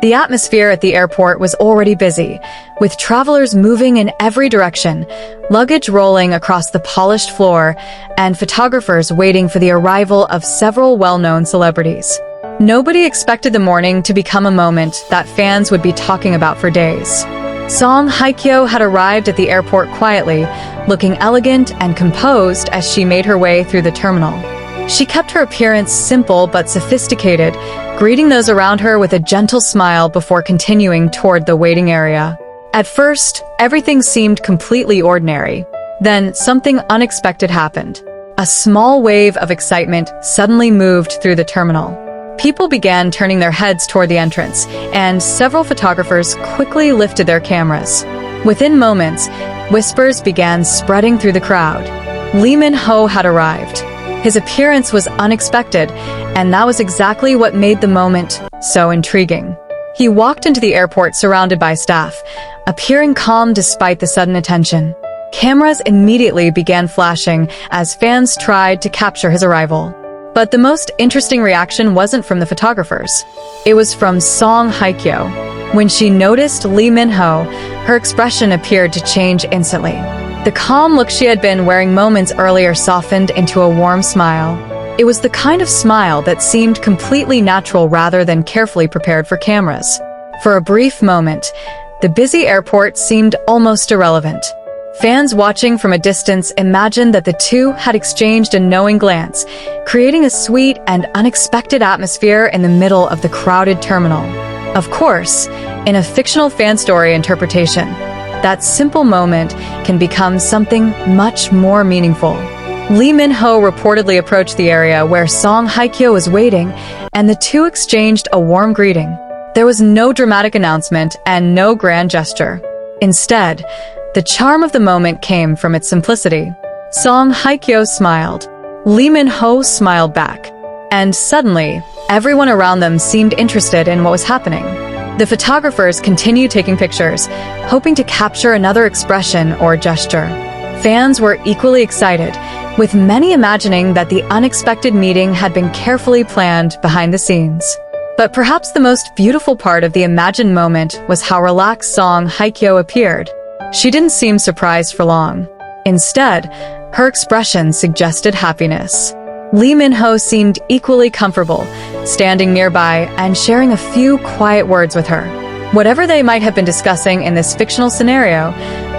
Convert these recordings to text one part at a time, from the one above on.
The atmosphere at the airport was already busy, with travelers moving in every direction, luggage rolling across the polished floor, and photographers waiting for the arrival of several well-known celebrities. Nobody expected the morning to become a moment that fans would be talking about for days. Song Hye-kyo had arrived at the airport quietly, looking elegant and composed as she made her way through the terminal. She kept her appearance simple but sophisticated, greeting those around her with a gentle smile before continuing toward the waiting area. At first, everything seemed completely ordinary. Then, something unexpected happened. A small wave of excitement suddenly moved through the terminal. People began turning their heads toward the entrance, and several photographers quickly lifted their cameras. Within moments, whispers began spreading through the crowd. Lee Min-ho had arrived. His appearance was unexpected, and that was exactly what made the moment so intriguing. He walked into the airport surrounded by staff, appearing calm despite the sudden attention. Cameras immediately began flashing as fans tried to capture his arrival. But the most interesting reaction wasn't from the photographers. It was from Song Hye-kyo. When she noticed Lee Min-ho, her expression appeared to change instantly. The calm look she had been wearing moments earlier softened into a warm smile. It was the kind of smile that seemed completely natural rather than carefully prepared for cameras. For a brief moment, the busy airport seemed almost irrelevant. Fans watching from a distance imagined that the two had exchanged a knowing glance, creating a sweet and unexpected atmosphere in the middle of the crowded terminal. Of course, in a fictional fan story interpretation, that simple moment can become something much more meaningful. Lee Min-ho reportedly approached the area where Song Hye-kyo was waiting, and the two exchanged a warm greeting. There was no dramatic announcement and no grand gesture. Instead, the charm of the moment came from its simplicity. Song Hye-kyo smiled. Lee Min-ho smiled back. And suddenly, everyone around them seemed interested in what was happening. The photographers continued taking pictures, hoping to capture another expression or gesture. Fans were equally excited, with many imagining that the unexpected meeting had been carefully planned behind the scenes. But perhaps the most beautiful part of the imagined moment was how relaxed Song Hye-kyo appeared. She didn't seem surprised for long. Instead, her expression suggested happiness. Lee Min-ho seemed equally comfortable, standing nearby and sharing a few quiet words with her. Whatever they might have been discussing in this fictional scenario,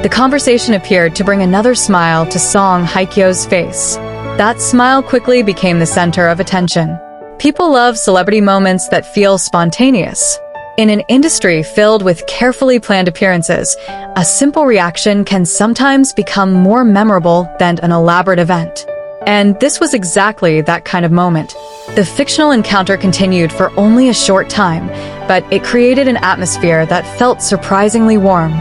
the conversation appeared to bring another smile to Song Hye-kyo's face. That smile quickly became the center of attention. People love celebrity moments that feel spontaneous. In an industry filled with carefully planned appearances, a simple reaction can sometimes become more memorable than an elaborate event. And this was exactly that kind of moment. The fictional encounter continued for only a short time, but it created an atmosphere that felt surprisingly warm.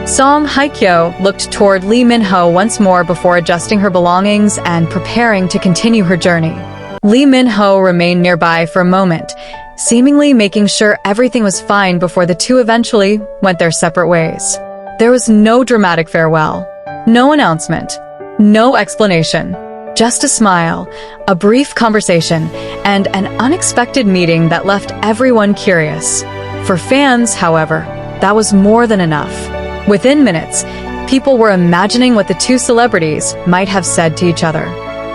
Song Hye-kyo looked toward Lee Min-ho once more before adjusting her belongings and preparing to continue her journey. Lee Min-ho remained nearby for a moment, seemingly making sure everything was fine before the two eventually went their separate ways. There was no dramatic farewell, no announcement, no explanation. Just a smile, a brief conversation, and an unexpected meeting that left everyone curious. For fans, however, that was more than enough. Within minutes, people were imagining what the two celebrities might have said to each other.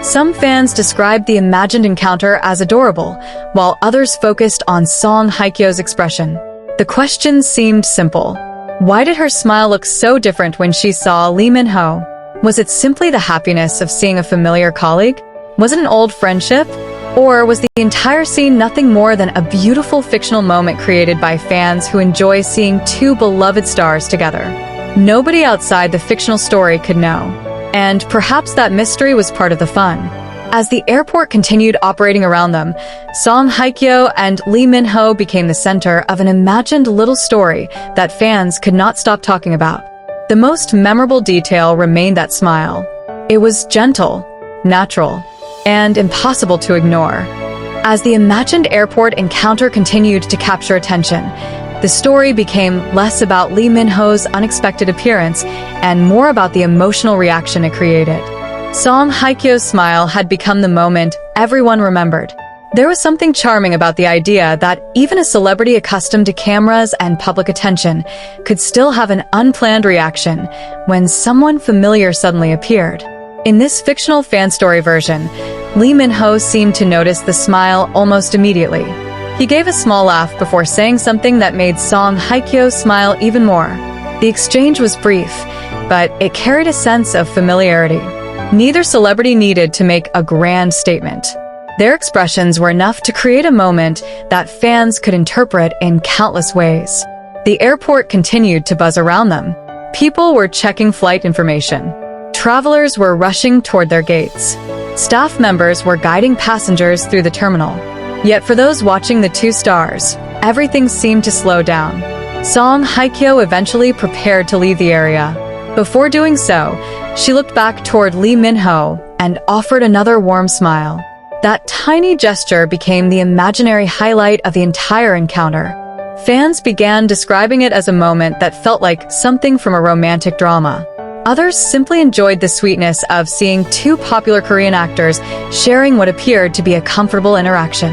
Some fans described the imagined encounter as adorable, while others focused on Song Hye-kyo's expression. The question seemed simple. Why did her smile look so different when she saw Lee Min-ho? Was it simply the happiness of seeing a familiar colleague? Was it an old friendship? Or was the entire scene nothing more than a beautiful fictional moment created by fans who enjoy seeing two beloved stars together? Nobody outside the fictional story could know. And perhaps that mystery was part of the fun. As the airport continued operating around them, Song Hye-kyo and Lee Min-ho became the center of an imagined little story that fans could not stop talking about. The most memorable detail remained that smile. It was gentle, natural, and impossible to ignore. As the imagined airport encounter continued to capture attention, the story became less about Lee Min-ho's unexpected appearance and more about the emotional reaction it created. Song Hye-kyo's smile had become the moment everyone remembered. There was something charming about the idea that even a celebrity accustomed to cameras and public attention could still have an unplanned reaction when someone familiar suddenly appeared. In this fictional fan story version, Lee Min-ho seemed to notice the smile almost immediately. He gave a small laugh before saying something that made Song Hye-kyo smile even more. The exchange was brief, but it carried a sense of familiarity. Neither celebrity needed to make a grand statement. Their expressions were enough to create a moment that fans could interpret in countless ways. The airport continued to buzz around them. People were checking flight information. Travelers were rushing toward their gates. Staff members were guiding passengers through the terminal. Yet for those watching the two stars, everything seemed to slow down. Song Hye-kyo eventually prepared to leave the area. Before doing so, she looked back toward Lee Min-ho and offered another warm smile. That tiny gesture became the imaginary highlight of the entire encounter. Fans began describing it as a moment that felt like something from a romantic drama. Others simply enjoyed the sweetness of seeing two popular Korean actors sharing what appeared to be a comfortable interaction.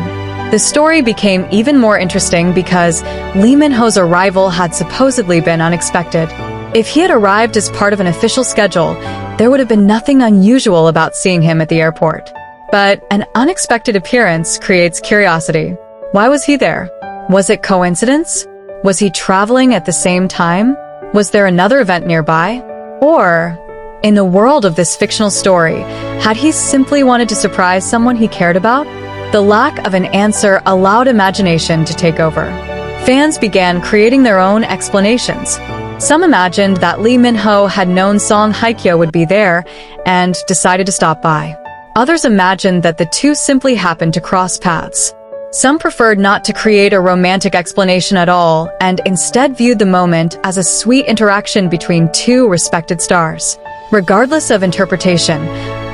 The story became even more interesting because Lee Min-ho's arrival had supposedly been unexpected. If he had arrived as part of an official schedule, there would have been nothing unusual about seeing him at the airport. But an unexpected appearance creates curiosity. Why was he there? Was it coincidence? Was he traveling at the same time? Was there another event nearby? Or, in the world of this fictional story, had he simply wanted to surprise someone he cared about? The lack of an answer allowed imagination to take over. Fans began creating their own explanations. Some imagined that Lee Min-ho had known Song Hye-kyo would be there and decided to stop by. Others imagined that the two simply happened to cross paths. Some preferred not to create a romantic explanation at all and instead viewed the moment as a sweet interaction between two respected stars. Regardless of interpretation,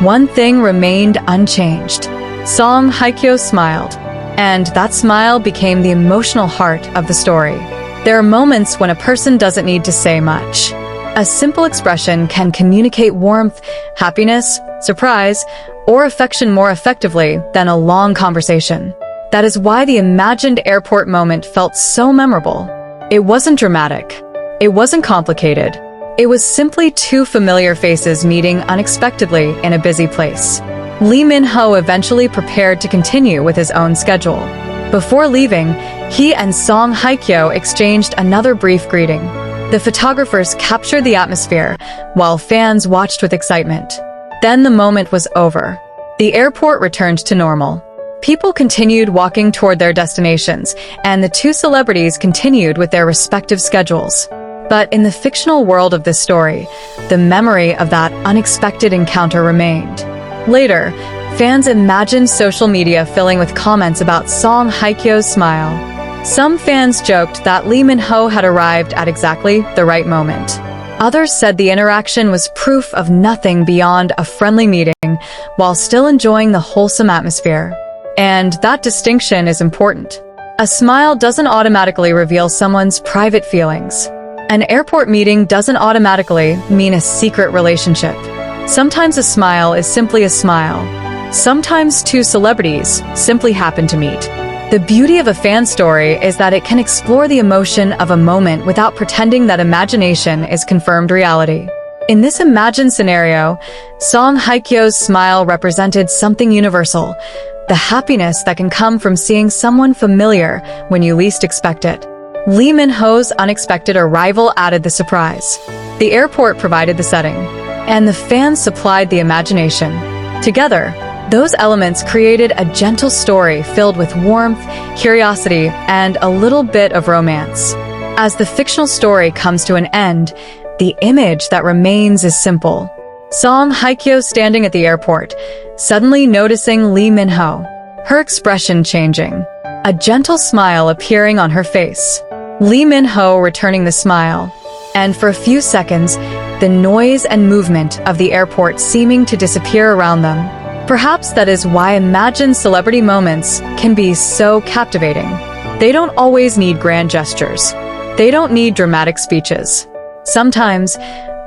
one thing remained unchanged. Song Hye-kyo smiled, and that smile became the emotional heart of the story. There are moments when a person doesn't need to say much. A simple expression can communicate warmth, happiness, surprise, or affection more effectively than a long conversation. That is why the imagined airport moment felt so memorable. It wasn't dramatic. It wasn't complicated. It was simply two familiar faces meeting unexpectedly in a busy place. Lee Min-ho eventually prepared to continue with his own schedule. Before leaving, he and Song Hye-kyo exchanged another brief greeting. The photographers captured the atmosphere, while fans watched with excitement. Then the moment was over. The airport returned to normal. People continued walking toward their destinations, and the two celebrities continued with their respective schedules. But in the fictional world of this story, the memory of that unexpected encounter remained. Later, fans imagined social media filling with comments about Song Hye-kyo's smile. Some fans joked that Lee Min-ho had arrived at exactly the right moment. Others said the interaction was proof of nothing beyond a friendly meeting, while still enjoying the wholesome atmosphere. And that distinction is important. A smile doesn't automatically reveal someone's private feelings. An airport meeting doesn't automatically mean a secret relationship. Sometimes a smile is simply a smile. Sometimes two celebrities simply happen to meet. The beauty of a fan story is that it can explore the emotion of a moment without pretending that imagination is confirmed reality. In this imagined scenario, Song Hye-kyo's smile represented something universal, the happiness that can come from seeing someone familiar when you least expect it. Lee Min-ho's unexpected arrival added the surprise. The airport provided the setting, and the fans supplied the imagination. Together, those elements created a gentle story filled with warmth, curiosity, and a little bit of romance. As the fictional story comes to an end, the image that remains is simple. Song Hye-kyo standing at the airport, suddenly noticing Lee Min-ho, her expression changing, a gentle smile appearing on her face. Lee Min-ho returning the smile, and for a few seconds, the noise and movement of the airport seeming to disappear around them. Perhaps that is why imagined celebrity moments can be so captivating. They don't always need grand gestures. They don't need dramatic speeches. Sometimes,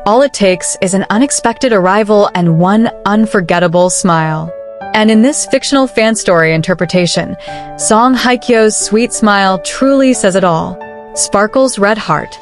all it takes is an unexpected arrival and one unforgettable smile. And in this fictional fan story interpretation, Song Hye-kyo's sweet smile truly says it all. Sparkle's red heart,